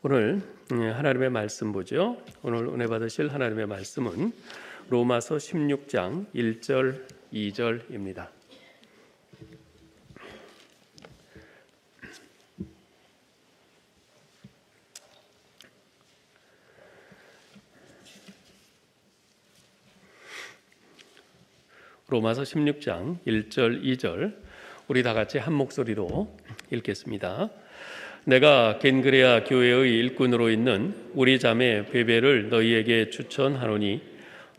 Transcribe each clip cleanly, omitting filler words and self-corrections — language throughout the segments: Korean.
오늘 하나님의 말씀 보죠. 오늘 은혜 받으실 하나님의 말씀은 로마서 16장 1절 2절입니다. 로마서 16장 1절 2절 우리 다 같이 한 목소리로 읽겠습니다. 내가 겐그레아 교회의 일꾼으로 있는 우리 자매 베베를 너희에게 추천하노니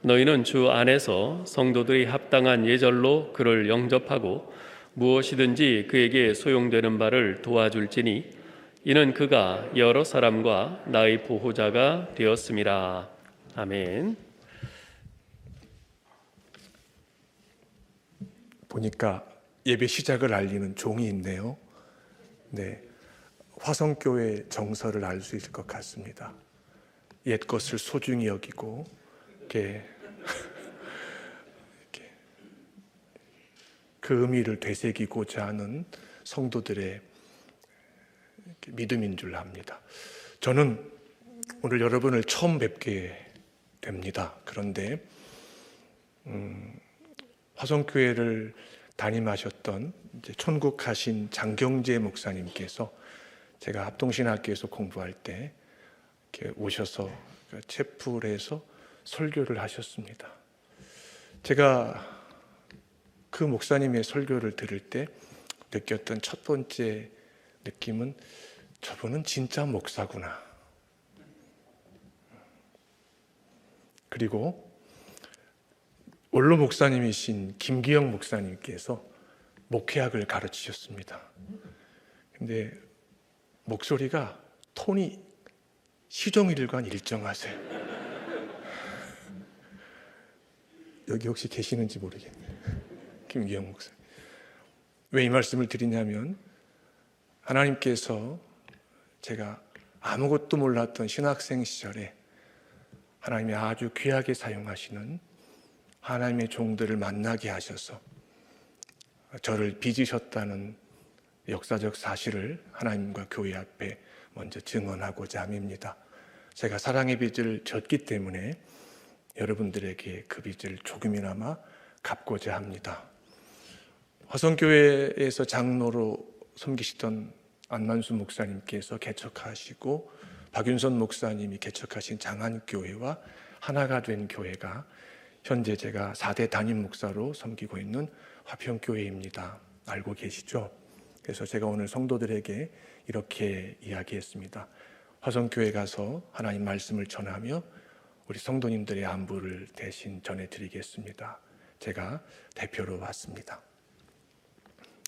너희는 주 안에서 성도들이 합당한 예절로 그를 영접하고 무엇이든지 그에게 소용되는 바를 도와줄지니 이는 그가 여러 사람과 나의 보호자가 되었음이라. 아멘. 보니까 예배 시작을 알리는 종이 있네요. 네, 화성교회 정서를 알 수 있을 것 같습니다. 옛 것을 소중히 여기고 이렇게 그 의미를 되새기고자 하는 성도들의 믿음인 줄 압니다. 저는 오늘 여러분을 처음 뵙게 됩니다. 그런데 화성교회를 담임하셨던 천국하신 장경재 목사님께서 제가 합동신학교에서 공부할 때 이렇게 오셔서 채플에서 설교를 하셨습니다. 제가 그 목사님의 설교를 들을 때 느꼈던 첫 번째 느낌은 저분은 진짜 목사구나. 그리고 원로 목사님이신 김기영 목사님께서 목회학을 가르치셨습니다. 근데 목소리가 톤이 시종일관 일정하세요. 여기 혹시 계시는지 모르겠네요. 김기영 목사님. 왜 이 말씀을 드리냐면 하나님께서 제가 아무것도 몰랐던 신학생 시절에 하나님이 아주 귀하게 사용하시는 하나님의 종들을 만나게 하셔서 저를 빚으셨다는 역사적 사실을 하나님과 교회 앞에 먼저 증언하고자 함입니다. 제가 사랑의 빚을 졌기 때문에 여러분들에게 그 빚을 조금이나마 갚고자 합니다. 화성교회에서 장로로 섬기시던 안만수 목사님께서 개척하시고 박윤선 목사님이 개척하신 장안교회와 하나가 된 교회가 현재 제가 4대 담임 목사로 섬기고 있는 화평교회입니다. 알고 계시죠? 그래서 제가 오늘 성도들에게 이렇게 이야기했습니다. 화성교회 가서 하나님 말씀을 전하며 우리 성도님들의 안부를 대신 전해드리겠습니다. 제가 대표로 왔습니다.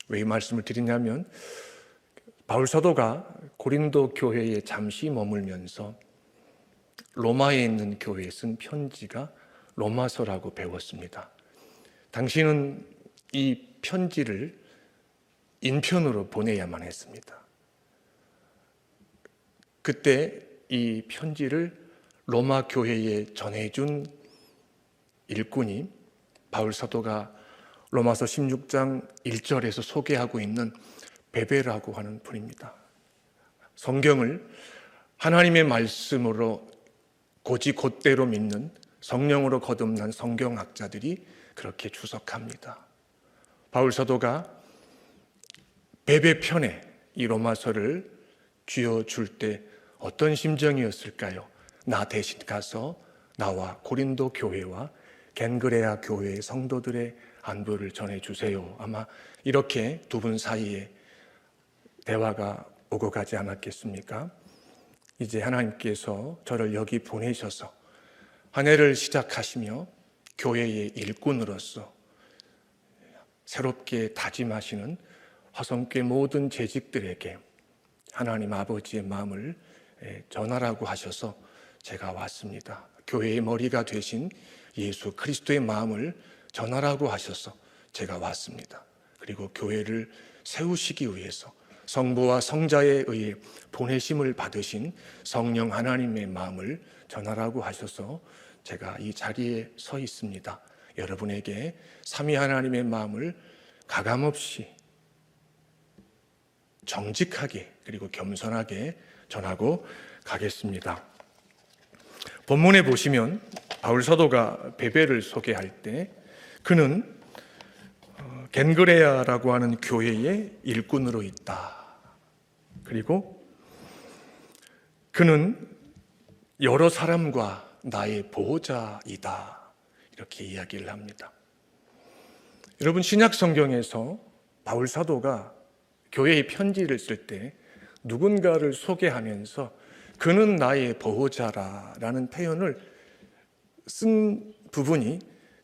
왜 이 말씀을 드리냐면 바울 사도가 고린도 교회에 잠시 머물면서 로마에 있는 교회에 쓴 편지가 로마서라고 배웠습니다. 당신은 이 편지를 인편으로 보내야만 했습니다. 그때 이 편지를 로마 교회에 전해준 일꾼이 바울 사도가 로마서 16장 1절에서 소개하고 있는 베베라고 하는 분입니다. 성경을 하나님의 말씀으로 곧이곧대로 믿는 성령으로 거듭난 성경학자들이 그렇게 주석합니다. 바울 사도가 베베 편에 이 로마서를 쥐어줄 때 어떤 심정이었을까요? 나 대신 가서 나와 고린도 교회와 겐그레아 교회의 성도들의 안부를 전해주세요. 아마 이렇게 두 분 사이에 대화가 오고 가지 않았겠습니까? 이제 하나님께서 저를 여기 보내셔서 한 해를 시작하시며 교회의 일꾼으로서 새롭게 다짐하시는 화성교회 모든 재직들에게 하나님 아버지의 마음을 전하라고 하셔서 제가 왔습니다. 교회의 머리가 되신 예수 그리스도의 마음을 전하라고 하셔서 제가 왔습니다. 그리고 교회를 세우시기 위해서 성부와 성자에 의해 보내심을 받으신 성령 하나님의 마음을 전하라고 하셔서 제가 이 자리에 서 있습니다. 여러분에게 삼위 하나님의 마음을 가감없이 정직하게 그리고 겸손하게 전하고 가겠습니다. 본문에 보시면 바울 사도가 베베를 소개할 때 그는 겐그레아라고 하는 교회의 일꾼으로 있다. 그리고 그는 여러 사람과 나의 보호자이다. 이렇게 이야기를 합니다. 여러분, 신약 성경에서 바울 사도가 교회의 편지를 쓸 때 누군가를 소개하면서 그는 나의 보호자라는 표현을 쓴 부분이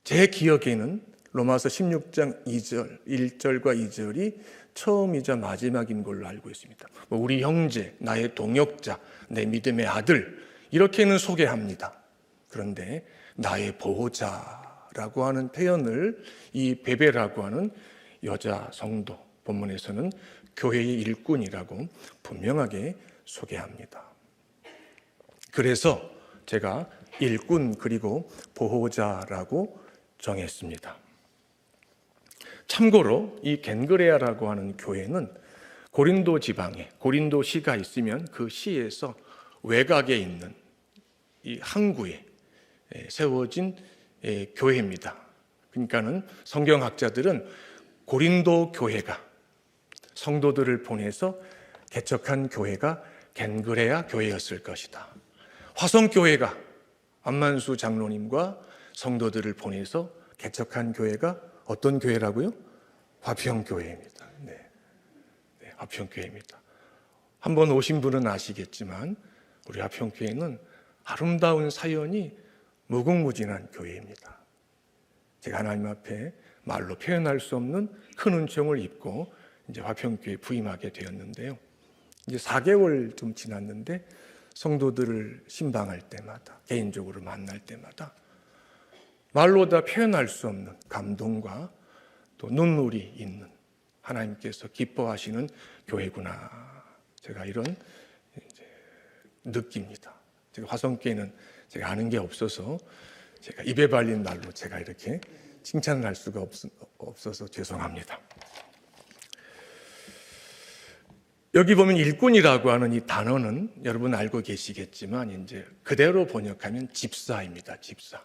제 기억에는 로마서 16장 1절과 2절이 처음이자 마지막인 걸로 알고 있습니다. 우리 형제, 나의 동역자, 내 믿음의 아들 이렇게는 소개합니다. 그런데 나의 보호자라고 하는 표현을 이 베베라고 하는 여자 성도, 본문에서는 교회의 일꾼이라고 분명하게 소개합니다. 그래서 제가 일꾼 그리고 보호자라고 정했습니다. 참고로 이 겐그레아라고 하는 교회는 고린도 지방에 고린도 시가 있으면 그 시에서 외곽에 있는 이 항구에 세워진 교회입니다. 그러니까는 성경학자들은 고린도 교회가 성도들을 보내서 개척한 교회가 겐그레아 교회였을 것이다. 화성교회가 안만수 장로님과 성도들을 보내서 개척한 교회가 어떤 교회라고요? 화평교회입니다. 네, 화평교회입니다. 한번 오신 분은 아시겠지만 우리 화평교회는 아름다운 사연이 무궁무진한 교회입니다. 제가 하나님 앞에 말로 표현할 수 없는 큰 은총을 입고 이제 화평교회에 부임하게 되었는데요. 이제 4개월 좀 지났는데 성도들을 신방할 때마다 개인적으로 만날 때마다 말로 다 표현할 수 없는 감동과 또 눈물이 있는 하나님께서 기뻐하시는 교회구나. 제가 이런 느낍니다. 제가 화성교회는 제가 아는 게 없어서 제가 입에 발린 말로 제가 이렇게 칭찬을 할 수가 없어서 죄송합니다. 여기 보면 일꾼이라고 하는 이 단어는 여러분 알고 계시겠지만 이제 그대로 번역하면 집사입니다. 집사.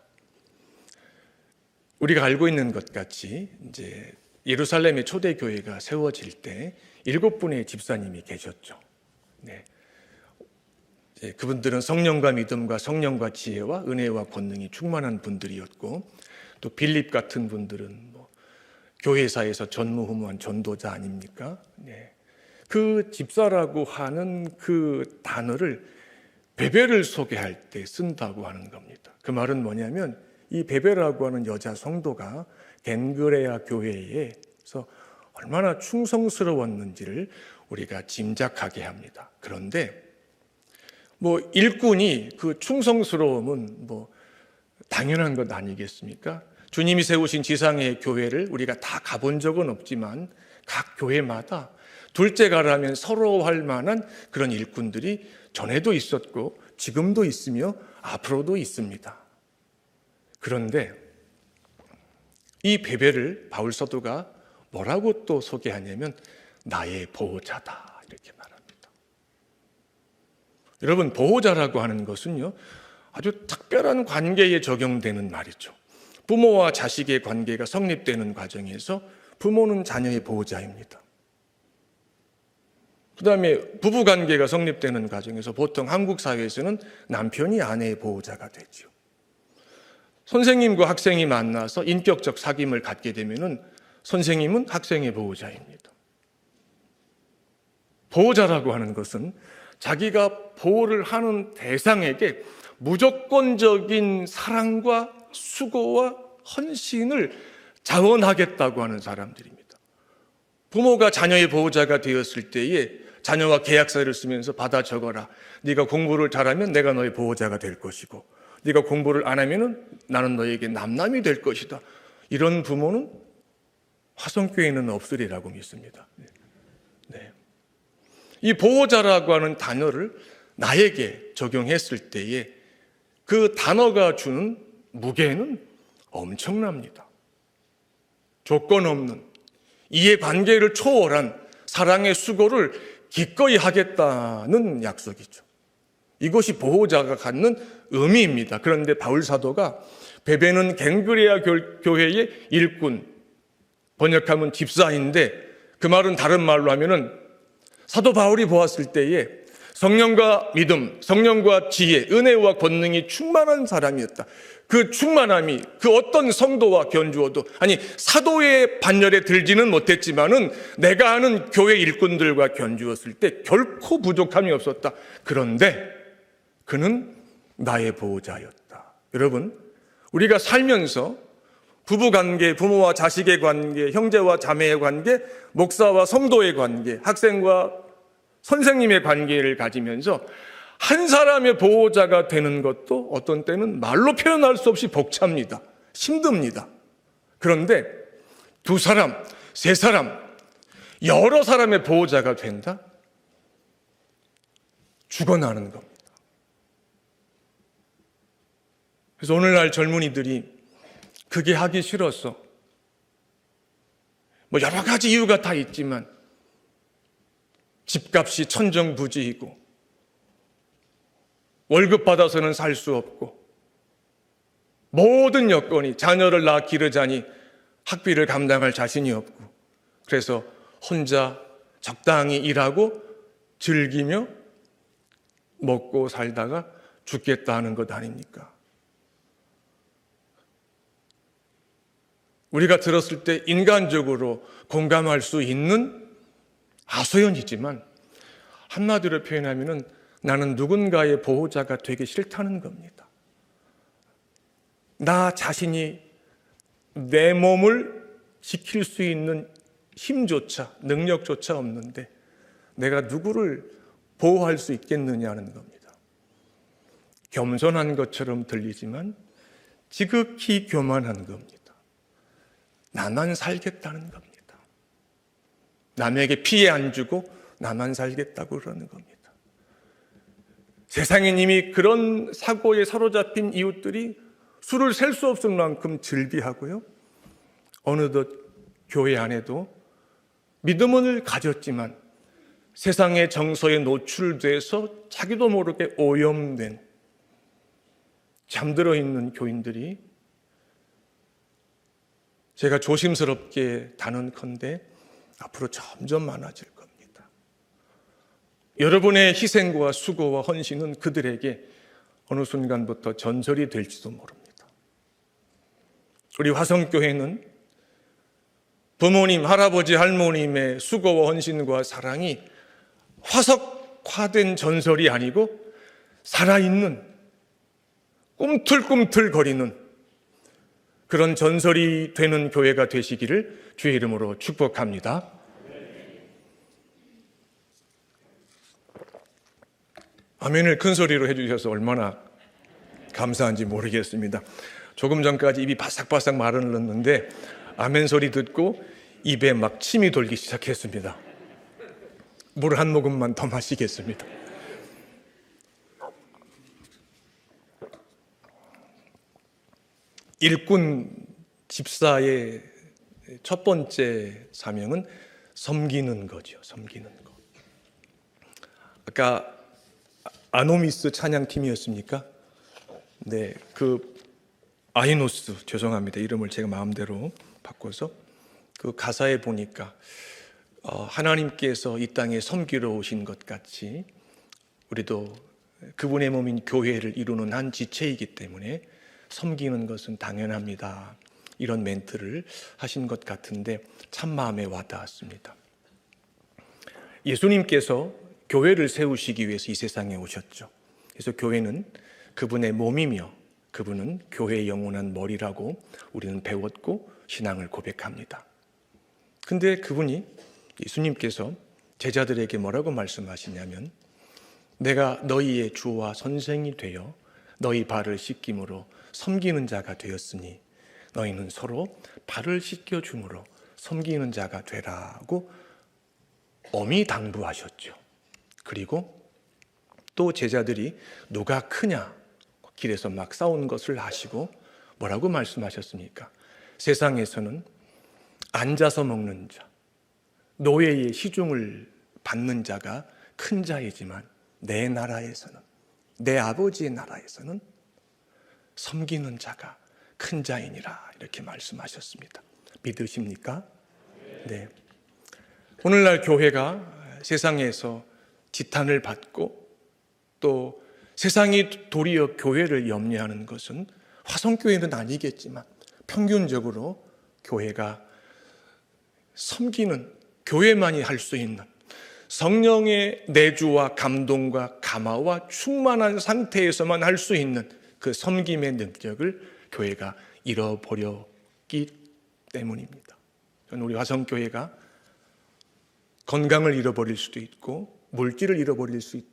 우리가 알고 있는 것 같이 이제 예루살렘의 초대 교회가 세워질 때 7분의 집사님이 계셨죠. 네. 그분들은 성령과 믿음과 성령과 지혜와 은혜와 권능이 충만한 분들이었고 또 빌립 같은 분들은 교회사에서 전무후무한 전도자 아닙니까? 네. 그 집사라고 하는 그 단어를 베베를 소개할 때 쓴다고 하는 겁니다. 그 말은 뭐냐면 이 베베라고 하는 여자 성도가 겐그레아 교회에서 얼마나 충성스러웠는지를 우리가 짐작하게 합니다. 그런데 일꾼이 그 충성스러움은 당연한 것 아니겠습니까? 주님이 세우신 지상의 교회를 우리가 다 가본 적은 없지만 각 교회마다 둘째 가라면 서러워할 만한 그런 일꾼들이 전에도 있었고 지금도 있으며 앞으로도 있습니다. 그런데 이 베베를 바울 사도가 뭐라고 또 소개하냐면 나의 보호자다 이렇게 말합니다. 여러분, 보호자라고 하는 것은요 아주 특별한 관계에 적용되는 말이죠. 부모와 자식의 관계가 성립되는 과정에서 부모는 자녀의 보호자입니다. 그 다음에 부부관계가 성립되는 과정에서 보통 한국 사회에서는 남편이 아내의 보호자가 되죠. 선생님과 학생이 만나서 인격적 사귐을 갖게 되면 선생님은 학생의 보호자입니다. 보호자라고 하는 것은 자기가 보호를 하는 대상에게 무조건적인 사랑과 수고와 헌신을 자원하겠다고 하는 사람들입니다. 부모가 자녀의 보호자가 되었을 때에 자녀와 계약서를 쓰면서 받아 적어라. 네가 공부를 잘하면 내가 너의 보호자가 될 것이고 네가 공부를 안 하면 나는 너에게 남남이 될 것이다. 이런 부모는 화성교회에는 없으리라고 믿습니다. 네. 이 보호자라고 하는 단어를 나에게 적용했을 때에 그 단어가 주는 무게는 엄청납니다. 조건 없는 이해관계를 초월한 사랑의 수고를 기꺼이 하겠다는 약속이죠. 이것이 보호자가 갖는 의미입니다. 그런데 바울 사도가 베베는 갱그레아 교회의 일꾼, 번역하면 집사인데 그 말은 다른 말로 하면은 사도 바울이 보았을 때에 성령과 믿음, 성령과 지혜, 은혜와 권능이 충만한 사람이었다. 그 충만함이 그 어떤 성도와 견주어도, 아니 사도의 반열에 들지는 못했지만은 내가 아는 교회 일꾼들과 견주었을 때 결코 부족함이 없었다. 그런데 그는 나의 보호자였다. 여러분, 우리가 살면서 부부관계, 부모와 자식의 관계, 형제와 자매의 관계, 목사와 성도의 관계, 학생과 선생님의 관계를 가지면서 한 사람의 보호자가 되는 것도 어떤 때는 말로 표현할 수 없이 벅찹니다. 힘듭니다. 그런데 두 사람, 세 사람, 여러 사람의 보호자가 된다? 죽어나는 겁니다. 그래서 오늘날 젊은이들이 그게 하기 싫어서 뭐 여러 가지 이유가 다 있지만 집값이 천정부지이고 월급 받아서는 살 수 없고 모든 여건이 자녀를 낳아 기르자니 학비를 감당할 자신이 없고 그래서 혼자 적당히 일하고 즐기며 먹고 살다가 죽겠다 하는 것 아닙니까? 우리가 들었을 때 인간적으로 공감할 수 있는 하소연이지만 한마디로 표현하면은 나는 누군가의 보호자가 되기 싫다는 겁니다. 나 자신이 내 몸을 지킬 수 있는 힘조차, 능력조차 없는데 내가 누구를 보호할 수 있겠느냐는 겁니다. 겸손한 것처럼 들리지만 지극히 교만한 겁니다. 나만 살겠다는 겁니다. 남에게 피해 안 주고 나만 살겠다고 그러는 겁니다. 세상엔 이미 그런 사고에 사로잡힌 이웃들이 수를 셀 수 없을 만큼 즐비하고요. 어느덧 교회 안에도 믿음을 가졌지만 세상의 정서에 노출돼서 자기도 모르게 오염된 잠들어 있는 교인들이 제가 조심스럽게 단언컨대 앞으로 점점 많아질 겁니다. 여러분의 희생과 수고와 헌신은 그들에게 어느 순간부터 전설이 될지도 모릅니다. 우리 화성교회는 부모님, 할아버지, 할머님의 수고와 헌신과 사랑이 화석화된 전설이 아니고 살아있는 꿈틀꿈틀거리는 그런 전설이 되는 교회가 되시기를 주의 이름으로 축복합니다. 아멘을 큰 소리로 해주셔서 얼마나 감사한지 모르겠습니다. 조금 전까지 입이 바삭바삭 마르는데 아멘 소리 듣고 입에 막 침이 돌기 시작했습니다. 물 한 모금만 더 마시겠습니다. 일꾼 집사의 첫 번째 사명은 섬기는 거죠. 섬기는 거. 아까 아노미스 찬양팀이었습니까? 네, 그 아이노스, 죄송합니다. 이름을 제가 마음대로 바꿔서 그 가사에 보니까 하나님께서 이 땅에 섬기러 오신 것 같이 우리도 그분의 몸인 교회를 이루는 한 지체이기 때문에 섬기는 것은 당연합니다. 이런 멘트를 하신 것 같은데 참 마음에 와닿았습니다. 예수님께서 교회를 세우시기 위해서 이 세상에 오셨죠. 그래서 교회는 그분의 몸이며 그분은 교회의 영원한 머리라고 우리는 배웠고 신앙을 고백합니다. 근데 그분이 예수님께서 제자들에게 뭐라고 말씀하시냐면 내가 너희의 주와 선생이 되어 너희 발을 씻김으로 섬기는 자가 되었으니 너희는 서로 발을 씻겨줌으로 섬기는 자가 되라고 엄히 당부하셨죠. 그리고 또 제자들이 누가 크냐 길에서 막 싸우는 것을 하시고 뭐라고 말씀하셨습니까? 세상에서는 앉아서 먹는 자, 노예의 시중을 받는 자가 큰 자이지만 내 나라에서는, 내 아버지의 나라에서는 섬기는 자가 큰 자이니라, 이렇게 말씀하셨습니다. 믿으십니까? 네. 오늘날 교회가 세상에서 지탄을 받고 또 세상이 도리어 교회를 염려하는 것은 화성교회는 아니겠지만 평균적으로 교회가 섬기는, 교회만이 할 수 있는 성령의 내주와 감동과 감화와 충만한 상태에서만 할 수 있는 그 섬김의 능력을 교회가 잃어버렸기 때문입니다. 저는 우리 화성교회가 건강을 잃어버릴 수도 있고 물질을 잃어버릴 수도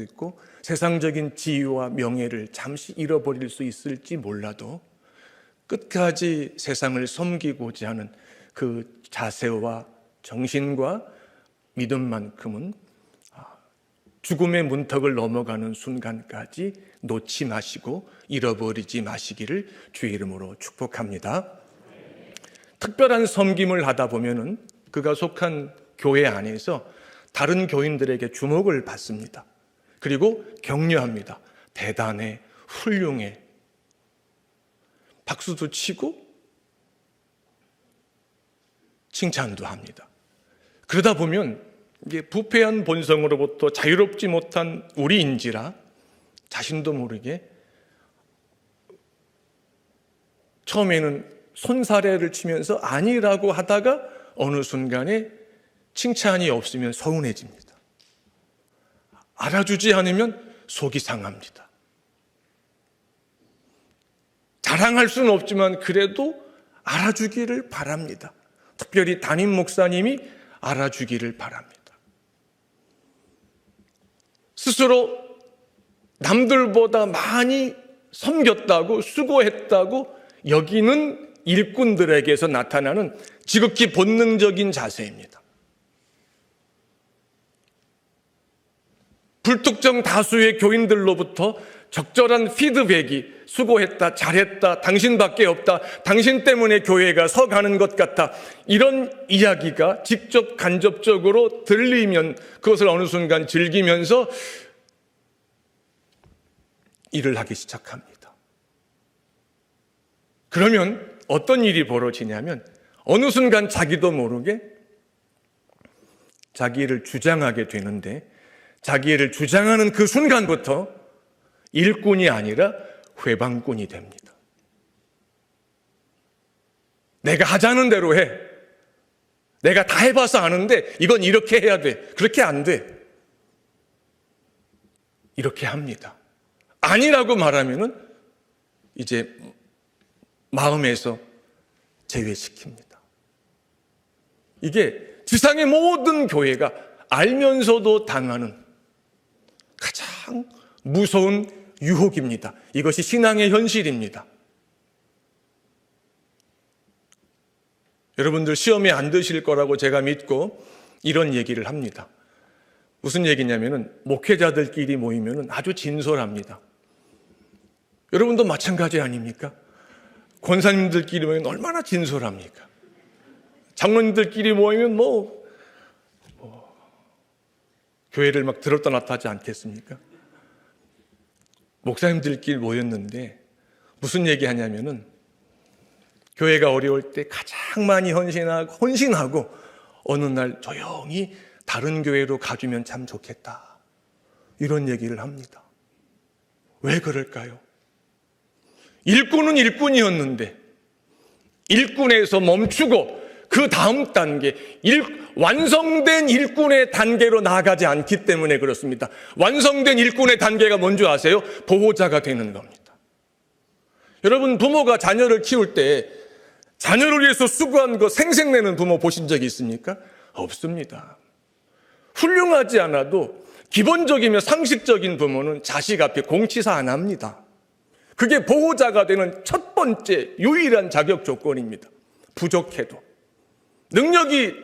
있고 세상적인 지위와 명예를 잠시 잃어버릴 수 있을지 몰라도 끝까지 세상을 섬기고자 하는 그 자세와 정신과 믿음만큼은 죽음의 문턱을 넘어가는 순간까지 놓지 마시고 잃어버리지 마시기를 주의 이름으로 축복합니다. 특별한 섬김을 하다 보면은 그가 속한 교회 안에서 다른 교인들에게 주목을 받습니다. 그리고 격려합니다. 대단해, 훌륭해. 박수도 치고 칭찬도 합니다. 그러다 보면 이게 부패한 본성으로부터 자유롭지 못한 우리인지라 자신도 모르게 처음에는 손사래를 치면서 아니라고 하다가 어느 순간에 칭찬이 없으면 서운해집니다. 알아주지 않으면 속이 상합니다. 자랑할 수는 없지만 그래도 알아주기를 바랍니다. 특별히 담임 목사님이 알아주기를 바랍니다. 스스로 남들보다 많이 섬겼다고, 수고했다고 여기는 일꾼들에게서 나타나는 지극히 본능적인 자세입니다. 불특정 다수의 교인들로부터 적절한 피드백이 수고했다, 잘했다, 당신밖에 없다, 당신 때문에 교회가 서가는 것 같다, 이런 이야기가 직접 간접적으로 들리면 그것을 어느 순간 즐기면서 일을 하기 시작합니다. 그러면 어떤 일이 벌어지냐면 어느 순간 자기도 모르게 자기를 주장하게 되는데, 자기를 주장하는 그 순간부터 일꾼이 아니라 회방꾼이 됩니다. 내가 하자는 대로 해. 내가 다 해봐서 아는데 이건 이렇게 해야 돼. 그렇게 안 돼. 이렇게 합니다. 아니라고 말하면은 이제 마음에서 제외시킵니다. 이게 지상의 모든 교회가 알면서도 당하는 가장 무서운 유혹입니다. 이것이 신앙의 현실입니다. 여러분들 시험에 안 드실 거라고 제가 믿고 이런 얘기를 합니다. 무슨 얘기냐면은 목회자들끼리 모이면은 아주 진솔합니다. 여러분도 마찬가지 아닙니까? 권사님들끼리 모이면 얼마나 진솔합니까? 장로님들끼리 모이면 교회를 막 들었다 놨다 하지 않겠습니까? 목사님들끼리 모였는데 무슨 얘기 하냐면은 교회가 어려울 때 가장 많이 헌신하고 어느 날 조용히 다른 교회로 가주면 참 좋겠다, 이런 얘기를 합니다. 왜 그럴까요? 일꾼은 일꾼이었는데 일꾼에서 멈추고 그 다음 단계, 완성된 일꾼의 단계로 나아가지 않기 때문에 그렇습니다. 완성된 일꾼의 단계가 뭔지 아세요? 보호자가 되는 겁니다. 여러분, 부모가 자녀를 키울 때 자녀를 위해서 수고한 거 생색내는 부모 보신 적이 있습니까? 없습니다. 훌륭하지 않아도 기본적이며 상식적인 부모는 자식 앞에 공치사 안 합니다. 그게 보호자가 되는 첫 번째 유일한 자격 조건입니다. 부족해도, 능력이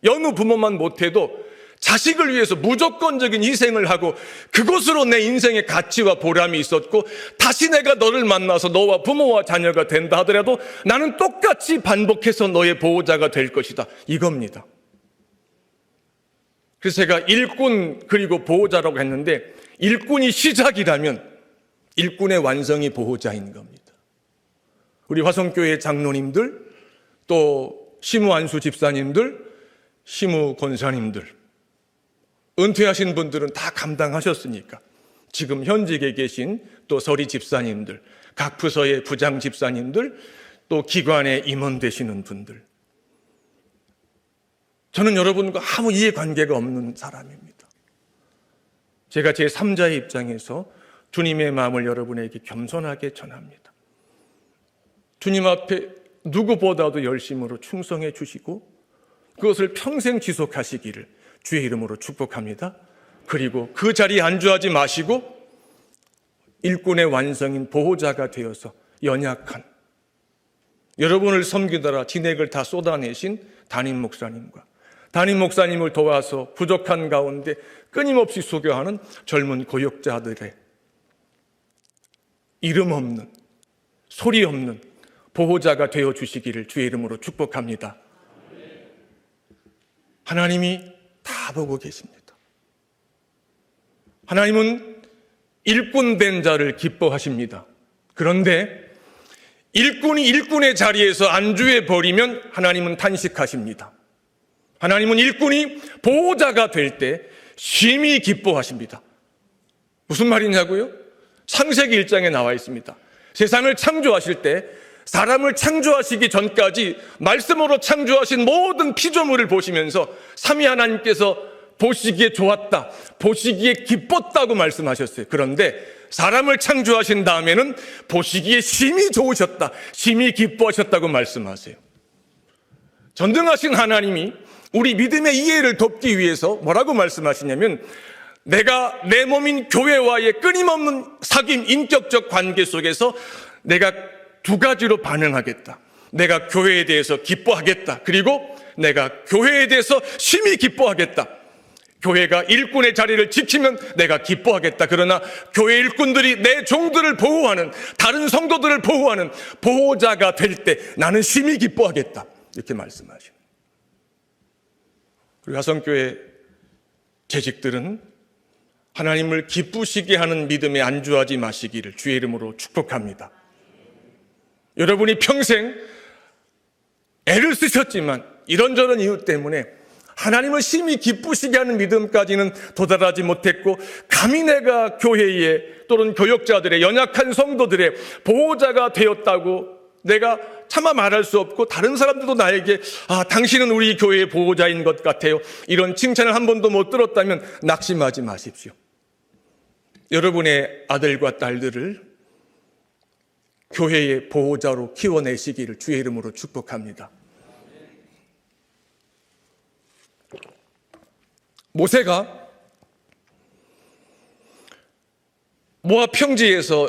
여느 부모만 못해도 자식을 위해서 무조건적인 희생을 하고 그것으로 내 인생의 가치와 보람이 있었고, 다시 내가 너를 만나서 너와 부모와 자녀가 된다 하더라도 나는 똑같이 반복해서 너의 보호자가 될 것이다, 이겁니다. 그래서 제가 일꾼 그리고 보호자라고 했는데, 일꾼이 시작이라면 일꾼의 완성이 보호자인 겁니다. 우리 화성교회 장로님들, 또 시무 안수 집사님들, 시무 권사님들, 은퇴하신 분들은 다 감당하셨으니까 지금 현직에 계신 또 서리 집사님들, 각 부서의 부장 집사님들, 또 기관에 임원 되시는 분들, 저는 여러분과 아무 이해관계가 없는 사람입니다. 제가 제 3자의 입장에서 주님의 마음을 여러분에게 겸손하게 전합니다. 주님 앞에 누구보다도 열심으로 충성해 주시고 그것을 평생 지속하시기를 주의 이름으로 축복합니다. 그리고 그 자리에 안주하지 마시고 일꾼의 완성인 보호자가 되어서 연약한, 여러분을 섬기더라 진액을 다 쏟아내신 담임 목사님과 담임 목사님을 도와서 부족한 가운데 끊임없이 수교하는 젊은 고역자들의 이름 없는, 소리 없는 보호자가 되어 주시기를 주의 이름으로 축복합니다. 하나님이 다 보고 계십니다. 하나님은 일꾼된 자를 기뻐하십니다. 그런데 일꾼이 일꾼의 자리에서 안주해 버리면 하나님은 탄식하십니다. 하나님은 일꾼이 보호자가 될 때 심히 기뻐하십니다. 무슨 말이냐고요? 창세기 1장에 나와 있습니다. 세상을 창조하실 때 사람을 창조하시기 전까지 말씀으로 창조하신 모든 피조물을 보시면서 삼위 하나님께서 보시기에 좋았다, 보시기에 기뻤다고 말씀하셨어요. 그런데 사람을 창조하신 다음에는 보시기에 심히 좋으셨다, 심히 기뻐하셨다고 말씀하세요. 전능하신 하나님이 우리 믿음의 이해를 돕기 위해서 뭐라고 말씀하시냐면, 내가 내 몸인 교회와의 끊임없는 사귐, 인격적 관계 속에서 내가 두 가지로 반응하겠다. 내가 교회에 대해서 기뻐하겠다. 그리고 내가 교회에 대해서 심히 기뻐하겠다. 교회가 일꾼의 자리를 지키면 내가 기뻐하겠다. 그러나 교회 일꾼들이 내 종들을 보호하는, 다른 성도들을 보호하는 보호자가 될 때 나는 심히 기뻐하겠다. 이렇게 말씀하시는. 우리 화성교회 재직들은 하나님을 기쁘시게 하는 믿음에 안주하지 마시기를 주의 이름으로 축복합니다. 여러분이 평생 애를 쓰셨지만 이런저런 이유 때문에 하나님을 심히 기쁘시게 하는 믿음까지는 도달하지 못했고, 감히 내가 교회에 또는 교역자들의, 연약한 성도들의 보호자가 되었다고 내가 차마 말할 수 없고, 다른 사람들도 나에게 당신은 우리 교회의 보호자인 것 같아요, 이런 칭찬을 한 번도 못 들었다면 낙심하지 마십시오. 여러분의 아들과 딸들을 교회의 보호자로 키워내시기를 주의 이름으로 축복합니다. 모세가 모압 평지에서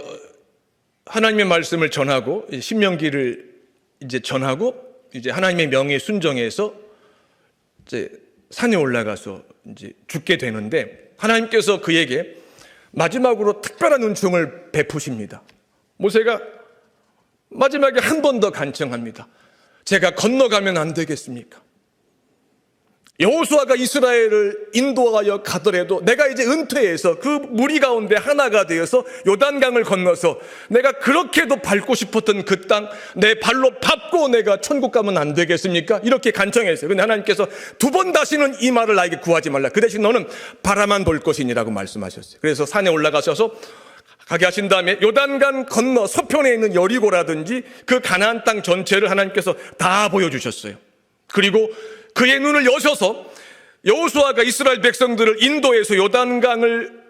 하나님의 말씀을 전하고, 신명기를 이제 전하고, 이제 하나님의 명에 순종해서 이제 산에 올라가서 이제 죽게 되는데, 하나님께서 그에게 마지막으로 특별한 은총을 베푸십니다. 모세가 마지막에 한 번 더 간청합니다. 제가 건너가면 안 되겠습니까? 여호수아가 이스라엘을 인도하여 가더라도 내가 이제 은퇴해서 그 무리 가운데 하나가 되어서 요단강을 건너서 내가 그렇게도 밟고 싶었던 그 땅 내 발로 밟고 내가 천국 가면 안 되겠습니까? 이렇게 간청했어요. 그런데 하나님께서 두 번 다시는 이 말을 나에게 구하지 말라. 그 대신 너는 바라만 볼 것이니라고 말씀하셨어요. 그래서 산에 올라가셔서 가게 하신 다음에 요단강 건너 서편에 있는 여리고라든지 그 가나안 땅 전체를 하나님께서 다 보여주셨어요. 그리고 그의 눈을 여셔서 여호수아가 이스라엘 백성들을 인도에서 요단강을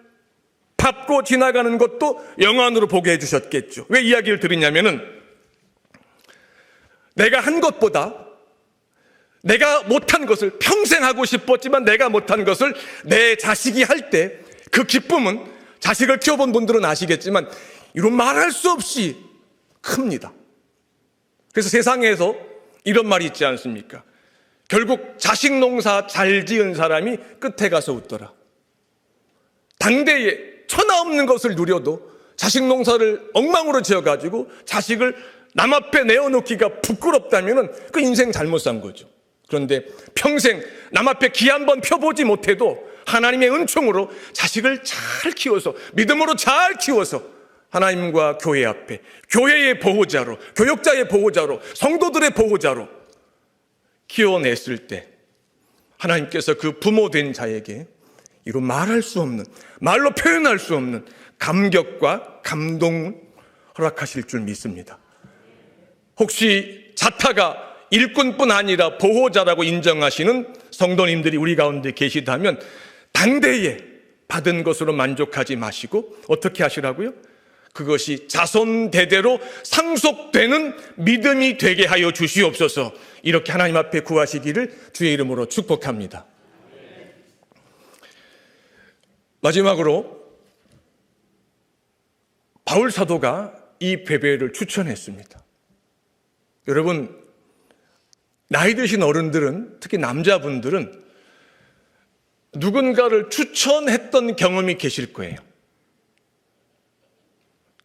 밟고 지나가는 것도 영안으로 보게 해주셨겠죠. 왜 이야기를 드리냐면은, 내가 한 것보다 내가 못한 것을, 평생 하고 싶었지만 내가 못한 것을 내 자식이 할 때 그 기쁨은, 자식을 키워본 분들은 아시겠지만 이런 말할 수 없이 큽니다. 그래서 세상에서 이런 말이 있지 않습니까? 결국 자식 농사 잘 지은 사람이 끝에 가서 웃더라. 당대에 천하 없는 것을 누려도 자식 농사를 엉망으로 지어가지고 자식을 남 앞에 내어놓기가 부끄럽다면 그 인생 잘못 산 거죠. 그런데 평생 남 앞에 기 한번 펴보지 못해도 하나님의 은총으로 자식을 잘 키워서, 믿음으로 잘 키워서 하나님과 교회 앞에 교회의 보호자로, 교역자의 보호자로, 성도들의 보호자로 키워냈을 때 하나님께서 그 부모된 자에게 이루 말할 수 없는, 말로 표현할 수 없는 감격과 감동을 허락하실 줄 믿습니다. 혹시 자타가 일꾼뿐 아니라 보호자라고 인정하시는 성도님들이 우리 가운데 계시다면 당대에 받은 것으로 만족하지 마시고 어떻게 하시라고요? 그것이 자손 대대로 상속되는 믿음이 되게 하여 주시옵소서. 이렇게 하나님 앞에 구하시기를 주의 이름으로 축복합니다. 마지막으로 바울 사도가 이 베베를 추천했습니다. 여러분, 나이 드신 어른들은, 특히 남자분들은 누군가를 추천했던 경험이 계실 거예요.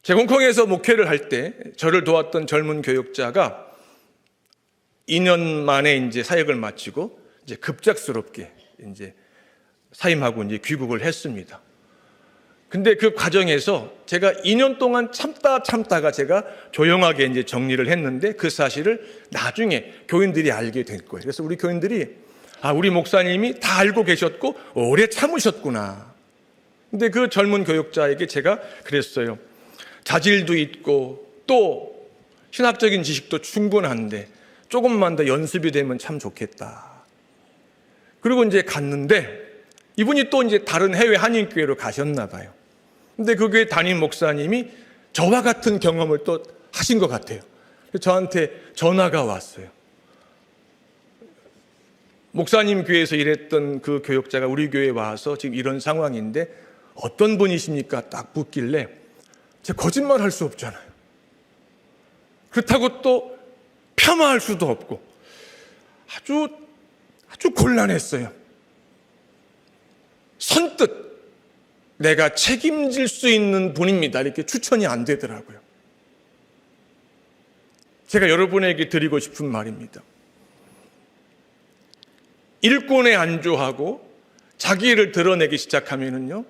제가 홍콩에서 목회를 할 때 저를 도왔던 젊은 교역자가 2년 만에 이제 사역을 마치고 이제 급작스럽게 이제 사임하고 이제 귀국을 했습니다. 근데 그 과정에서 제가 2년 동안 참다가 제가 조용하게 이제 정리를 했는데 그 사실을 나중에 교인들이 알게 될 거예요. 그래서 우리 교인들이 우리 목사님이 다 알고 계셨고 오래 참으셨구나. 근데 그 젊은 교역자에게 제가 그랬어요. 자질도 있고 또 신학적인 지식도 충분한데 조금만 더 연습이 되면 참 좋겠다. 그리고 이제 갔는데 이분이 또 이제 다른 해외 한인교회로 가셨나 봐요. 근데 그 교회 담임 목사님이 저와 같은 경험을 또 하신 것 같아요. 저한테 전화가 왔어요. 목사님 교회에서 일했던 그 교역자가 우리 교회에 와서 지금 이런 상황인데 어떤 분이십니까? 딱 묻길래 제가 거짓말 할 수 없잖아요. 그렇다고 또 폄하할 수도 없고 아주 곤란했어요. 선뜻 내가 책임질 수 있는 분입니다. 이렇게 추천이 안 되더라고요. 제가 여러분에게 드리고 싶은 말입니다. 일꾼에 안주하고 자기를 드러내기 시작하면은요,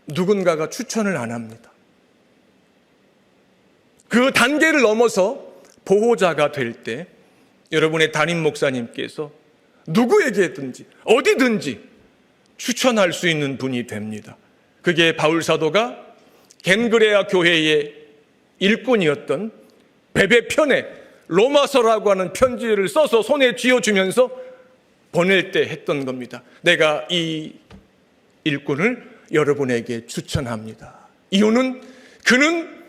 누군가가 추천을 안 합니다. 그 단계를 넘어서 보호자가 될 때 여러분의 담임 목사님께서 누구에게든지 어디든지 추천할 수 있는 분이 됩니다. 그게 바울 사도가 겐그레아 교회의 일꾼이었던 베베편에 로마서라고 하는 편지를 써서 손에 쥐어주면서 보낼 때 했던 겁니다. 내가 이 일꾼을 여러분에게 추천합니다. 이유는 그는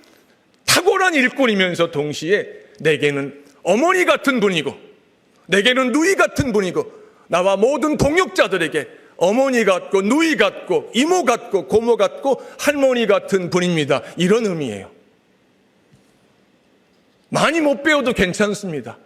탁월한 일꾼이면서 동시에 내게는 어머니 같은 분이고 내게는 누이 같은 분이고 나와 모든 동역자들에게 어머니 같고 누이 같고 이모 같고 고모 같고 할머니 같은 분입니다. 이런 의미예요. 많이 못 배워도 괜찮습니다.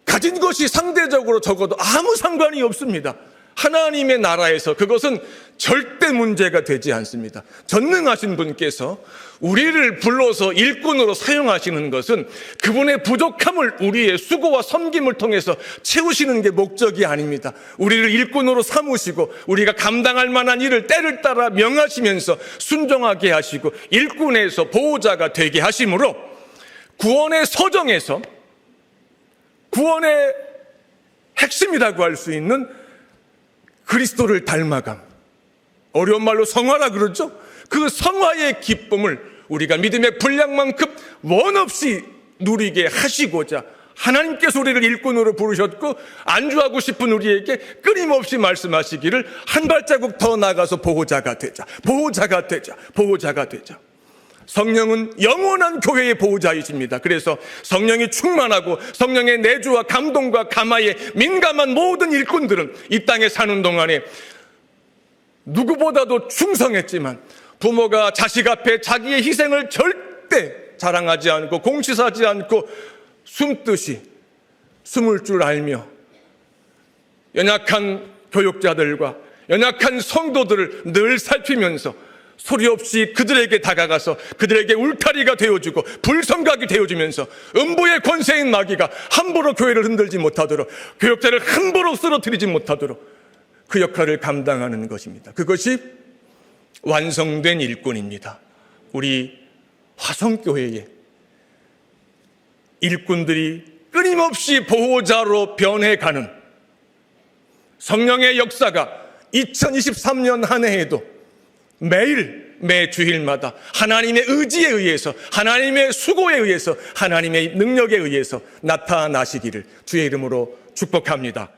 가진 것이 상대적으로 적어도 아무 상관이 없습니다. 하나님의 나라에서 그것은 절대 문제가 되지 않습니다. 전능하신 분께서 우리를 불러서 일꾼으로 사용하시는 것은 그분의 부족함을 우리의 수고와 섬김을 통해서 채우시는 게 목적이 아닙니다. 우리를 일꾼으로 삼으시고 우리가 감당할 만한 일을 때를 따라 명하시면서 순종하게 하시고 일꾼에서 보호자가 되게 하심으로 구원의 서정에서 구원의 핵심이라고 할 수 있는 그리스도를 닮아감, 어려운 말로 성화라 그러죠. 그 성화의 기쁨을 우리가 믿음의 분량만큼 원없이 누리게 하시고자 하나님께서 우리를 일꾼으로 부르셨고 안주하고 싶은 우리에게 끊임없이 말씀하시기를 한 발자국 더 나가서 보호자가 되자, 보호자가 되자, 보호자가 되자. 성령은 영원한 교회의 보호자이십니다. 그래서 성령이 충만하고 성령의 내주와 감동과 감화에 민감한 모든 일꾼들은 이 땅에 사는 동안에 누구보다도 충성했지만 부모가 자식 앞에 자기의 희생을 절대 자랑하지 않고 공시하지 않고 숨듯이 숨을 줄 알며 연약한 교육자들과 연약한 성도들을 늘 살피면서 소리 없이 그들에게 다가가서 그들에게 울타리가 되어주고 불성각이 되어주면서 음부의 권세인 마귀가 함부로 교회를 흔들지 못하도록, 교역자를 함부로 쓰러뜨리지 못하도록 그 역할을 감당하는 것입니다. 그것이 완성된 일꾼입니다. 우리 화성교회의 일꾼들이 끊임없이 보호자로 변해가는 성령의 역사가 2023년 한 해에도 매 주일마다 하나님의 의지에 의해서, 하나님의 수고에 의해서, 하나님의 능력에 의해서 나타나시기를 주의 이름으로 축복합니다.